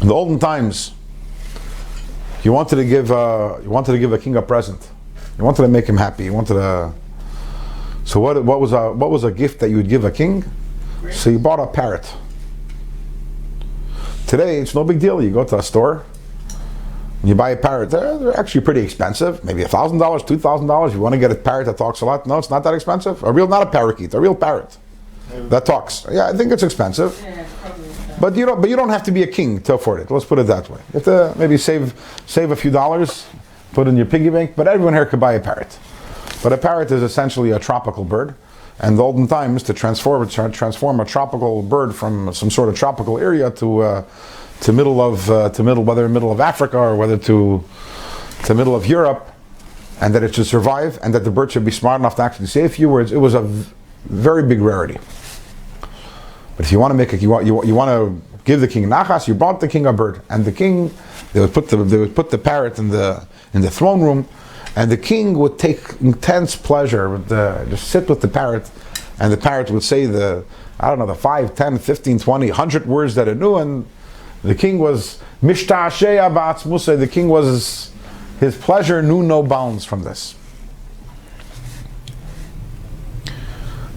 In the olden times, you wanted to give a king a present. You wanted to make him happy. You wanted to. So what was a gift that you would give a king? So you bought a parrot. Today it's no big deal. You go to a store and you buy a parrot. They're actually pretty expensive. Maybe $1,000, $2,000. You want to get a parrot that talks a lot? No, it's not that expensive. Not a parakeet, a real parrot that talks. Yeah, I think it's expensive. Yeah, it's probably expensive. But you don't have to be a king to afford it. Let's put it that way. You have to maybe save a few dollars, put in your piggy bank. But everyone here could buy a parrot. But a parrot is essentially a tropical bird. And the olden times, to transform a tropical bird from some sort of tropical area to middle of Africa or whether to middle of Europe, and that it should survive and that the bird should be smart enough to actually say a few words, it was a very big rarity. But if you want to you want to give the king nachas, you brought the king a bird, and the king they would put the parrot in the throne room, and the king would take intense pleasure, just sit with the parrot, and the parrot would say the 5, 10, 15, 20, 100 words that it knew, and the king was mishta'asheya ba'atzmusay. The king was his pleasure knew no bounds from this.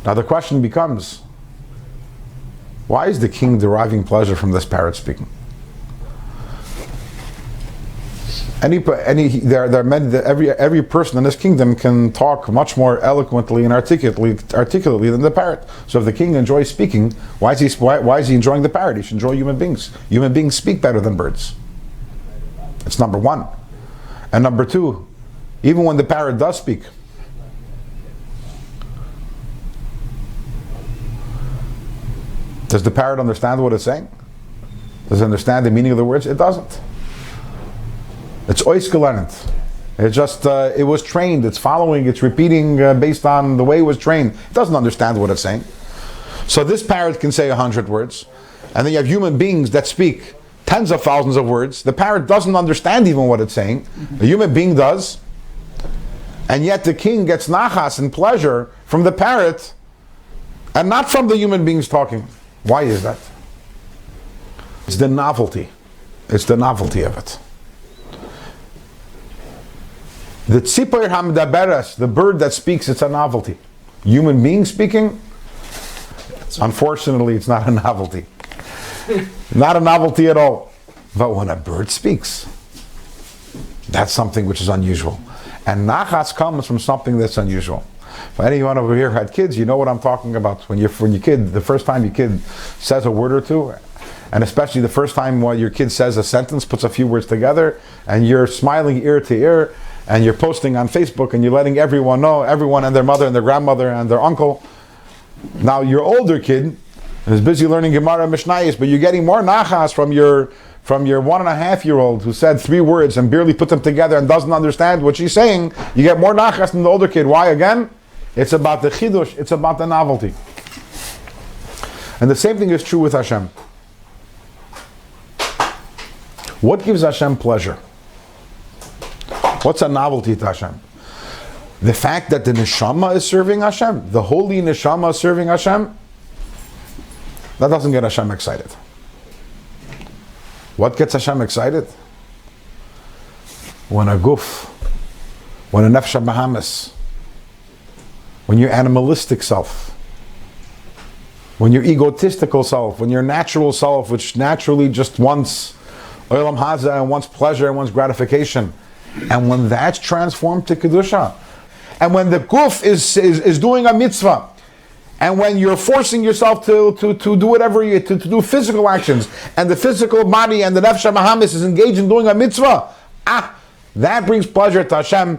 Now the question becomes, why is the king deriving pleasure from this parrot speaking? Every person in this kingdom can talk much more eloquently and articulately than the parrot. So if the king enjoys speaking, why is he enjoying the parrot? He should enjoy human beings. Human beings speak better than birds. It's number one. And number two, even when the parrot does speak, does the parrot understand what it's saying? Does it understand the meaning of the words? It doesn't. It's oisgelernt. It was trained. It's following. It's repeating based on the way it was trained. It doesn't understand what it's saying. So this parrot can say 100 words, and then you have human beings that speak tens of thousands of words. The parrot doesn't understand even what it's saying. A human being does, and yet the king gets nachas and pleasure from the parrot, and not from the human beings talking. Why is that? It's the novelty. It's the novelty of it. The tzipor hamdaberes, the bird that speaks, it's a novelty. Human being speaking, unfortunately, it's not a novelty. Not a novelty at all. But when a bird speaks, that's something which is unusual. And nachas comes from something that's unusual. For anyone over here who had kids, you know what I'm talking about. When your kid, the first time your kid says a word or two, and especially the first time when your kid says a sentence, puts a few words together, and you're smiling ear to ear, and you're posting on Facebook, and you're letting everyone know, everyone and their mother and their grandmother and their uncle. Now your older kid is busy learning Gemara Mishnayos, but you're getting more nachas from your 1.5-year-old who said 3 words and barely put them together and doesn't understand what she's saying. You get more nachas than the older kid. Why again? It's about the chidush, it's about the novelty. And the same thing is true with Hashem. What gives Hashem pleasure? What's a novelty to Hashem? The fact that the neshama is serving Hashem, the holy neshama is serving Hashem, that doesn't get Hashem excited. What gets Hashem excited? When a guf, when a nefesh bahamis, when your animalistic self, when your egotistical self, when your natural self, which naturally just wants olam haza and wants pleasure and wants gratification, and when that's transformed to kedusha, and when the guf is doing a mitzvah, and when you're forcing yourself to do whatever to do physical actions, and the physical body and the nefesh bahamis is engaged in doing a mitzvah, that brings pleasure to Hashem.